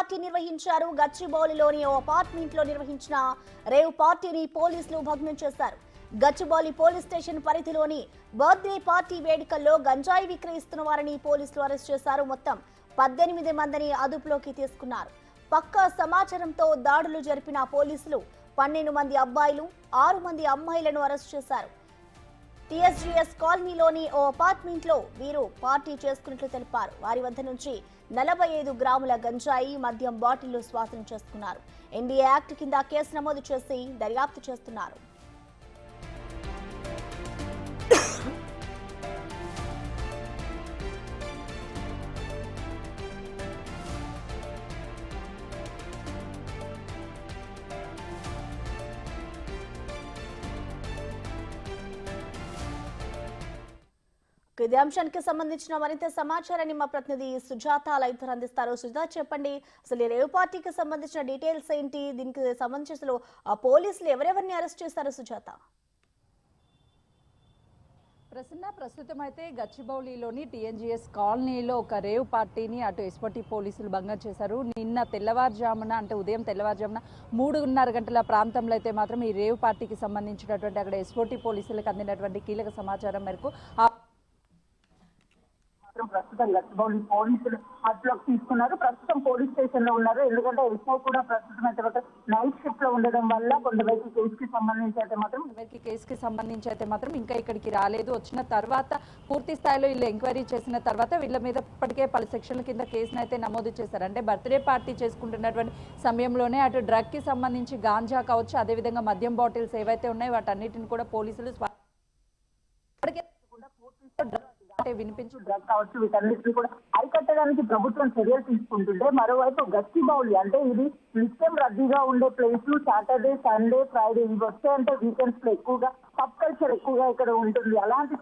Party నిర్వహించారు. గచ్చిబౌలిలోని ఓ apartment లో నిర్వహించిన రేవ్ పార్టీని పోలీసులు భగ్నం చేశారు. గచ్చిబౌలి పోలీస్ స్టేషన్ పరిధిలోని బర్త్డే పార్టీ వేడుకల్లో గంజాయి విక్రయిస్తున్న వారిని పోలీసులు అరెస్ట్ చేశారు. మొత్తం 18 మందిని అదుపులోకి తీసుకున్నారు. పక్కా సమాచారంతో దాడులు జరిపిన పోలీసులు 12 మంది అబ్బాయిలు 6 మంది అమ్మాయిలను అరెస్ట్ చేశారు. టీఎస్జీఎస్ కాలనీలోని ఓ అపార్ట్మెంట్ లో వీరు పార్టీ చేసుకున్నట్లు తెలిపారు. వారి వద్ద నుంచి 45 గ్రాముల గంజాయి మద్యం బాటిళ్లు స్వాధీనం చేసుకున్నారు. ఎన్డీఏ యాక్ట్ కింద కేసు నమోదు చేసి దర్యాప్తు చేస్తున్నారు. ఇదే అంశానికి సంబంధించిన మరింత సమాచారాన్ని మా ప్రతినిధి సుజాత లైవ్ ద్వారా అందిస్తారు. సుజాత, చెప్పండి, అసలు ఈ రేవ్ పార్టీకి సంబంధించిన డీటెయిల్స్ ఏంటి? దీనికి సంబంధించి అసలు పోలీసులు ఎవరెవరిని అరెస్ట్ చేశారు సుజాత? ప్రస్తుతం అయితే గచ్చిబౌలిలోని టీఎన్జీఎస్ కాలనీలో ఒక రేవ్ పార్టీని అటు ఎస్పటి పోలీసులు భంగం చేశారు. నిన్న తెల్లవారుజామున అంటే ఉదయం తెల్లవారుజామున 3:30 గంటల ప్రాంతంలో అయితే మాత్రం ఈ రేవ్ పార్టీకి సంబంధించినటువంటి అక్కడ ఎస్పటి పోలీసులకు అందినటువంటి కీలక సమాచారం మేరకు ప్రస్తుతం గచ్చిబౌలి పోలీసులు అదుపులోకి తీసుకున్నారు. ప్రస్తుతం పోలీస్ స్టేషన్ లో ఉన్నారు. ఎందుకంటే ఎస్ఐ కూడా ప్రస్తుతం అయితే నైట్ షిఫ్ట్ లో ఉండడం వల్ల కొంతవరకు కేసుకి సంబంధించి అయితే మాత్రం ఇంకా ఇక్కడికి రాలేదు. వచ్చిన తర్వాత పూర్తి స్థాయిలో వీళ్ళు ఎంక్వైరీ చేసిన తర్వాత వీళ్ళ మీద ఇప్పటికే పలు సెక్షన్ల కింద కేసును అయితే నమోదు చేశారు. అంటే బర్త్డే పార్టీ చేసుకుంటున్నటువంటి సమయంలోనే అటు డ్రగ్ కి సంబంధించి గాంజా కావచ్చు, అదేవిధంగా మద్యం బాటిల్స్ ఏవైతే ఉన్నాయో వాటన్నిటిని కూడా పోలీసులు వినిపించు డ్రగ్ కావచ్చు వీటన్నిటిని కూడా అరికట్టడానికి ప్రభుత్వం చర్యలు తీసుకుంటుంటే, మరోవైపు గచ్చిబౌలి అంటే ఇది నిత్యం రద్దీగా ఉండే ప్లేస్. సాటర్డే, సండే, ఫ్రైడే ఇవి వస్తాయంటే వీకెండ్స్ లో ఎక్కువగా పబ్ కల్చర్ ఎక్కువగా ఇక్కడ ఉంటుంది. అలాంటి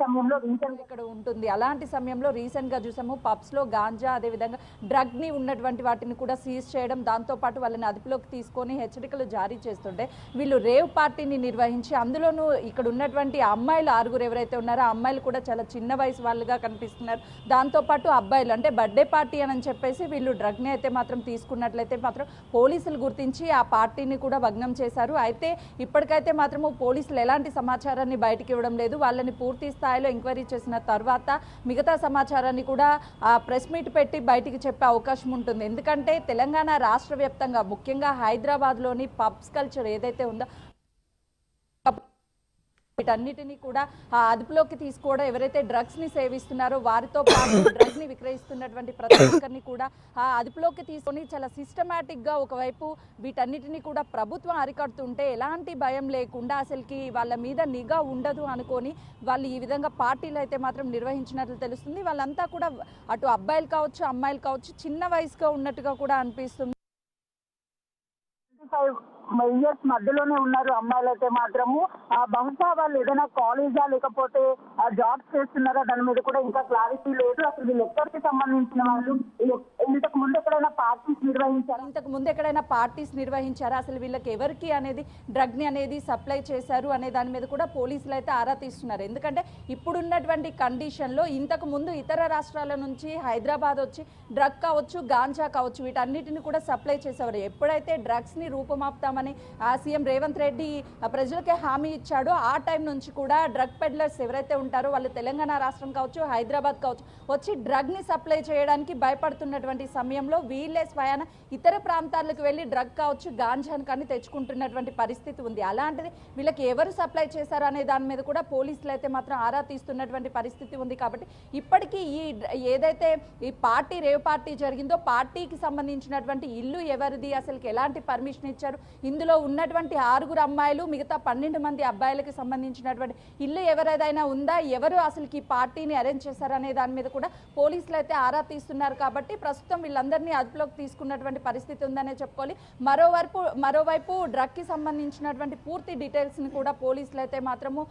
సమయంలో రీసెంట్ గా చూసాము పబ్స్ లో గాంజా అదేవిధంగా డ్రగ్ ని ఉన్నటువంటి వాటిని కూడా సీజ్ చేయడం, దాంతో పాటు వాళ్ళని అదుపులోకి తీసుకొని హెచ్చరికలు జారీ చేస్తుంటే వీళ్ళు రేవ్ పార్టీని నిర్వహించి అందులోనూ ఇక్కడ ఉన్నటువంటి అమ్మాయిలు 6 ఎవరైతే ఉన్నారో ఆ అమ్మాయిలు కూడా చాలా చిన్న వయసు వాళ్ళుగా కనిపిస్తున్నారు. దాంతో పాటు అబ్బాయిలు అంటే బర్త్డే పార్టీ అని చెప్పేసి వీళ్ళు డ్రగ్ ని అయితే మాత్రం తీసుకున్నట్లయితే మాత్రం పోలీసులు గుర్తించి ఆ పార్టీని కూడా భగ్నం చేశారు. అయితే ఇప్పటికైతే మాత్రము పోలీసులు ఎలాంటి సమాచారాన్ని బయటికి ఇవ్వడం లేదు. వాళ్ళని పూర్తి స్థాయిలో ఎంక్వైరీ చేసిన తర్వాత మిగతా సమాచారాన్ని కూడా ప్రెస్ మీట్ పెట్టి బయటికి చెప్పే అవకాశం ఉంటుంది. ఎందుకంటే తెలంగాణ రాష్ట్ర వ్యాప్తంగా ముఖ్యంగా హైదరాబాద్లోని పబ్స్ కల్చర్ ఏదైతే ఉందో వీటన్నిటినీ కూడా అదుపులోకి తీసుకోవడం, ఎవరైతే డ్రగ్స్ ని సేవిస్తున్నారో వారితో పాటు డ్రగ్స్ ని విక్రయిస్తున్నటువంటి ప్రతి ఒక్కరిని కూడా అదుపులోకి తీసుకొని చాలా సిస్టమేటిక్ గా ఒకవైపు వీటన్నిటిని కూడా ప్రభుత్వం అరికడుతుంటే ఎలాంటి భయం లేకుండా అసలుకి వాళ్ళ మీద నిఘా ఉండదు అనుకొని వాళ్ళు ఈ విధంగా పార్టీలు అయితే మాత్రం నిర్వహించినట్లు తెలుస్తుంది. వాళ్ళంతా కూడా అటు అబ్బాయిలు కావచ్చు అమ్మాయిలు కావచ్చు చిన్న వయసుగా ఉన్నట్టుగా కూడా అనిపిస్తుంది. ఇయర్స్ మధ్యలోనే ఉన్నారు అమ్మాయిలు అయితే మాత్రము. బహుశా వాళ్ళు ఏదైనా కాలేజా లేకపోతే జాబ్స్ చేస్తున్నారా దాని మీద కూడా ఇంకా క్లారిటీ లేదు. అసలు వీళ్ళు ఎక్కడికి సంబంధించిన వాళ్ళు, ఇంతకు ముందు ఎక్కడైనా పార్టీస్ నిర్వహించారా, అసలు వీళ్ళకి ఎవరికి అనేది డ్రగ్ ని అనేది సప్లై చేశారు అనే దాని మీద కూడా పోలీసులు అయితే ఆరా తీస్తున్నారు. ఎందుకంటే ఇప్పుడున్నటువంటి కండిషన్ లో ఇంతకు ముందు ఇతర రాష్ట్రాల నుంచి హైదరాబాద్ వచ్చి డ్రగ్ కావచ్చు గాంజా కావచ్చు వీటన్నిటిని కూడా సప్లై చేసేవారు. ఎప్పుడైతే డ్రగ్స్ ని రూపమాపుతామని సీఎం రేవంత్ రెడ్డి ప్రజలకే హామీ ఇచ్చాడో ఆ టైం నుంచి కూడా డ్రగ్ పెడ్లర్స్ ఎవరైతే ఉంటారో వాళ్ళు తెలంగాణ రాష్ట్రం కావచ్చు హైదరాబాద్ కావచ్చు వచ్చి డ్రగ్ ని సప్లై చేయడానికి భయపడుతున్నటువంటి సమయంలో వీళ్ళే స్వయాన ఇతర ప్రాంతాలకు వెళ్ళి డ్రగ్ కావచ్చు గాంజాను కానీ తెచ్చుకుంటున్నటువంటి పరిస్థితి ఉంది. అలాంటిది వీళ్ళకి ఎవరు సప్లై చేశారు అనే దాని మీద కూడా పోలీసులు అయితే మాత్రం ఆరా తీస్తున్నటువంటి పరిస్థితి ఉంది. కాబట్టి ఇప్పటికీ ఏదైతే ఈ పార్టీ రేవ్ పార్టీ జరిగిందో పార్టీకి సంబంధించినటువంటి ఇల్లు ఎవరిది, అసలుకి ఎలాంటి పర్మిషన్ ఇచ్చారు, ఇందులో ఉన్నటువంటి 6 అమ్మాయిలు మిగతా 12 మంది అబ్బాయిలకి సంబంధించినటువంటి ఇల్లు ఎవరైనా ఉందా, ఎవరు అసలుకి ఈ పార్టీని అరేంజ్ చేశారు అనే దాని మీద కూడా పోలీసులు అయితే ఆరా తీస్తున్నారు. కాబట్టి ప్రస్తుతం వీళ్ళందరినీ అదుపులోకి తీసుకున్నటువంటి పరిస్థితి ఉందనే చెప్పుకోవాలి. మరోవైపు డ్రగ్ కి సంబంధించినటువంటి పూర్తి డీటెయిల్స్ ని కూడా పోలీసులు అయితే మాత్రము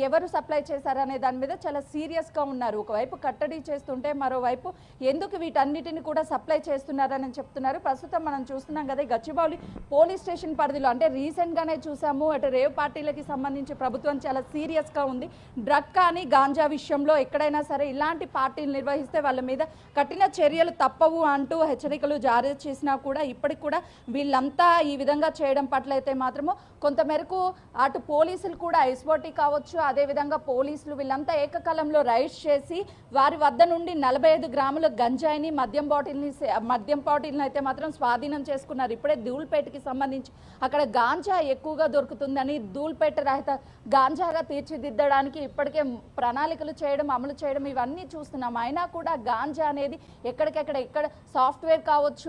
ఎవరు సప్లై చేశారనే దాని మీద చాలా సీరియస్ గా ఉన్నారు. ఒకవైపు కట్టడి చేస్తుంటే మరోవైపు ఎందుకు వీటన్నిటిని కూడా సప్లై చేస్తున్నారని చెప్తున్నారు. ప్రస్తుతం మనం చూస్తున్నాం కదా గచ్చిబౌలి పోలీస్ స్టేషన్ పరిధిలో అంటే రీసెంట్గానే చూసాము అటు రేవ్ పార్టీలకి సంబంధించి ప్రభుత్వం చాలా సీరియస్గా ఉంది. డ్రగ్ కానీ గాంజా విషయంలో ఎక్కడైనా సరే ఇలాంటి పార్టీలు నిర్వహిస్తే వాళ్ళ మీద కఠిన చర్యలు తప్పవు అంటూ హెచ్చరికలు జారీ చేసినా కూడా ఇప్పటికి కూడా వీళ్ళంతా ఈ విధంగా చేయడం పట్ల అయితే మాత్రము కొంతమేరకు అటు పోలీసులు కూడా ఎస్ఓటీ కావచ్చు, అదేవిధంగా పోలీసులు వీళ్ళంతా ఏకకాలంలో రైడ్స్ చేసి వారి వద్ద నుండి 45 గ్రాముల గంజాయిని మద్యం బాటిల్ని అయితే మాత్రం స్వాధీనం చేసుకున్నారు. ఇప్పుడే ధూల్పేటకి సంబంధించి అక్కడ గాంజా ఎక్కువగా దొరుకుతుందని ధూల్పేట రహిత గాంజాగా తీర్చిదిద్దడానికి ఇప్పటికే ప్రణాళికలు చేయడం, అమలు చేయడం ఇవన్నీ చూస్తున్నాం. అయినా కూడా గాంజా అనేది ఎక్కడ సాఫ్ట్వేర్ కావచ్చు,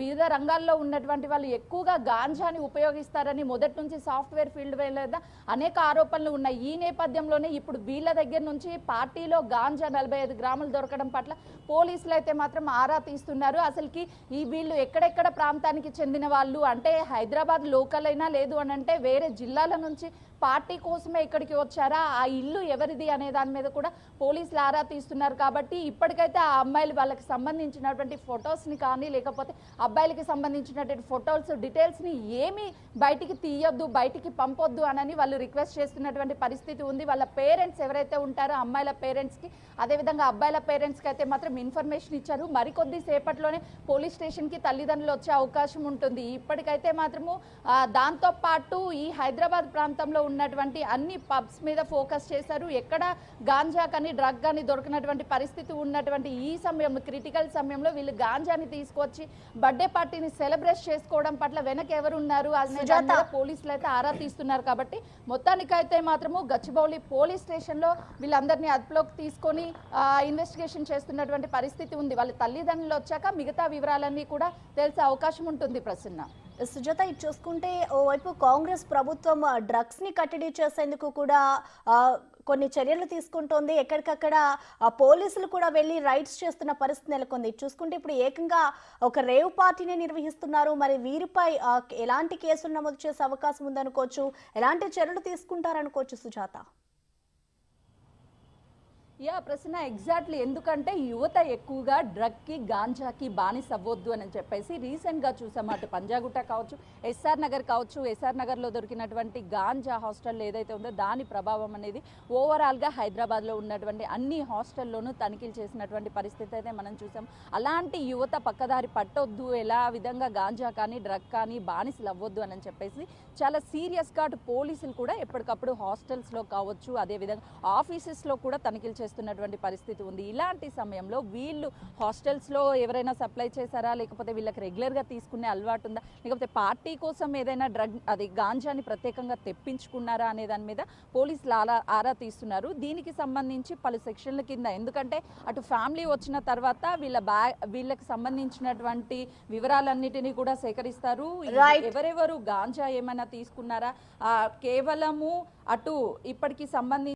వివిధ రంగాల్లో ఉన్నటువంటి వాళ్ళు ఎక్కువగా గాంజాని ఉపయోగిస్తారని మొదటి నుంచి సాఫ్ట్వేర్ ఫీల్డ్ లేదా అనేక ఆరోపణలు ఉన్నాయి. ఈ నేపథ్యంలోనే ఇప్పుడు వీళ్ళ దగ్గర నుంచి పార్టీలో గాంజా 45 గ్రాములు దొరకడం పట్ల పోలీసులు అయితే మాత్రం ఆరా తీస్తున్నారు. అసలుకి ఈ వీళ్ళు ఎక్కడెక్కడ ప్రాంతానికి చెందిన వాళ్ళు అంటే హైదరాబాద్ లోకల్ అయినా లేదు అని అంటే వేరే జిల్లాల నుంచి పార్టీ కోసమే ఇక్కడికి వచ్చారా, ఆ ఇల్లు ఎవరిది అనే దాని మీద కూడా పోలీసులు ఆరా తీస్తున్నారు. కాబట్టి ఇప్పటికైతే ఆ అమ్మాయిలు వాళ్ళకి సంబంధించినటువంటి ఫొటోస్ని కానీ లేకపోతే అబ్బాయిలకి సంబంధించినటువంటి ఫొటోస్ డీటెయిల్స్ని ఏమీ బయటికి తీయొద్దు, బయటికి పంపొద్దు అని వాళ్ళు రిక్వెస్ట్ చేస్తున్నటువంటి పరిస్థితి ఉంది. వాళ్ళ పేరెంట్స్ ఎవరైతే ఉంటారో అమ్మాయిల పేరెంట్స్కి, అదేవిధంగా అబ్బాయిల పేరెంట్స్కి అయితే మాత్రం ఇన్ఫర్మేషన్ ఇచ్చారు. మరికొద్ది సేపట్లోనే పోలీస్ స్టేషన్కి తల్లిదండ్రులు వచ్చే అవకాశం ఉంటుంది. ఇప్పటికైతే మాత్రము దాంతోపాటు ఈ హైదరాబాద్ ప్రాంతంలో ఉన్నటువంటి అన్ని పబ్స్ మీద ఫోకస్ చేశారు. ఎక్కడ గాంజా కానీ డ్రగ్ కానీ దొరికినటువంటి పరిస్థితి ఉన్నటువంటి ఈ సమయంలో, క్రిటికల్ సమయంలో వీళ్ళు గాంజాని తీసుకొచ్చి బర్త్డే పార్టీని సెలబ్రేట్ చేసుకోవడం పట్ల వెనక ఎవరు ఉన్నారు అనే పోలీసులు అయితే ఆరా తీస్తున్నారు. కాబట్టి మొత్తానికైతే మాత్రము గచ్చిబౌలి పోలీస్ స్టేషన్లో వీళ్ళందరినీ అదుపులోకి తీసుకొని ఇన్వెస్టిగేషన్ చేస్తున్నటువంటి పరిస్థితి ఉంది. వాళ్ళ తల్లిదండ్రులు వచ్చాక మిగతా వివరాలన్నీ కూడా తెలిసే అవకాశం ఉంటుంది. ప్రసన్న, సుజాత, ఇది చూసుకుంటే ఓవైపు కాంగ్రెస్ ప్రభుత్వం డ్రగ్స్ ని కట్టడి చేసేందుకు కూడా కొన్ని చర్యలు తీసుకుంటోంది. ఎక్కడికక్కడ పోలీసులు కూడా వెళ్ళి రైడ్స్ చేస్తున్న పరిస్థితి నెలకొంది. చూసుకుంటే ఇప్పుడు ఏకంగా ఒక రేవ్ పార్టీని నిర్వహిస్తున్నారు. మరి వీరిపై ఎలాంటి కేసులు నమోదు చేసే అవకాశం ఉందనుకోవచ్చు, ఎలాంటి చర్యలు తీసుకుంటారనుకోవచ్చు సుజాత? ప్రశ్న ఎగ్జాక్ట్లీ. ఎందుకంటే యువత ఎక్కువగా డ్రగ్కి గాంజాకి బానిస అవ్వద్దు అని చెప్పేసి రీసెంట్గా చూసాము. అటు పంజాగుట్ట కావచ్చు, ఎస్ఆర్ నగర్ కావచ్చు, ఎస్ఆర్ నగర్లో దొరికినటువంటి గాంజా హాస్టల్ ఏదైతే ఉందో దాని ప్రభావం అనేది ఓవరాల్గా హైదరాబాద్లో ఉన్నటువంటి అన్ని హాస్టల్లోనూ తనిఖీలు చేసినటువంటి పరిస్థితి అయితే మనం చూసాం. అలాంటి యువత పక్కదారి పట్టొద్దు, ఎలా విధంగా గాంజా కానీ డ్రగ్ కానీ బానిసలు అవ్వద్దు అని చెప్పేసి చాలా సీరియస్గా అటు పోలీసులు కూడా ఎప్పటికప్పుడు హాస్టల్స్లో కావచ్చు, అదేవిధంగా ఆఫీసెస్లో కూడా తనిఖీలు చేస్తున్నటువంటి పరిస్థితి ఉంది. ఇలాంటి సమయంలో వీళ్ళు హాస్టల్స్లో ఎవరైనా సప్లై చేశారా, లేకపోతే వీళ్ళకి రెగ్యులర్గా తీసుకునే అలవాటు ఉందా, లేకపోతే పార్టీ కోసం ఏదైనా డ్రగ్ గాంజాని ప్రత్యేకంగా తెప్పించుకున్నారా అనే దాని మీద పోలీసులు ఆరా తీస్తున్నారు. దీనికి సంబంధించి పలు సెక్షన్ల కింద, ఎందుకంటే అటు ఫ్యామిలీ వచ్చిన తర్వాత వీళ్ళకి సంబంధించినటువంటి వివరాలన్నిటినీ కూడా సేకరిస్తారు. ఎవరెవరు గాంజా ఏమైనా తీసుకున్నారా, కేవలము అటు ఇప్పటికి సంబంధించి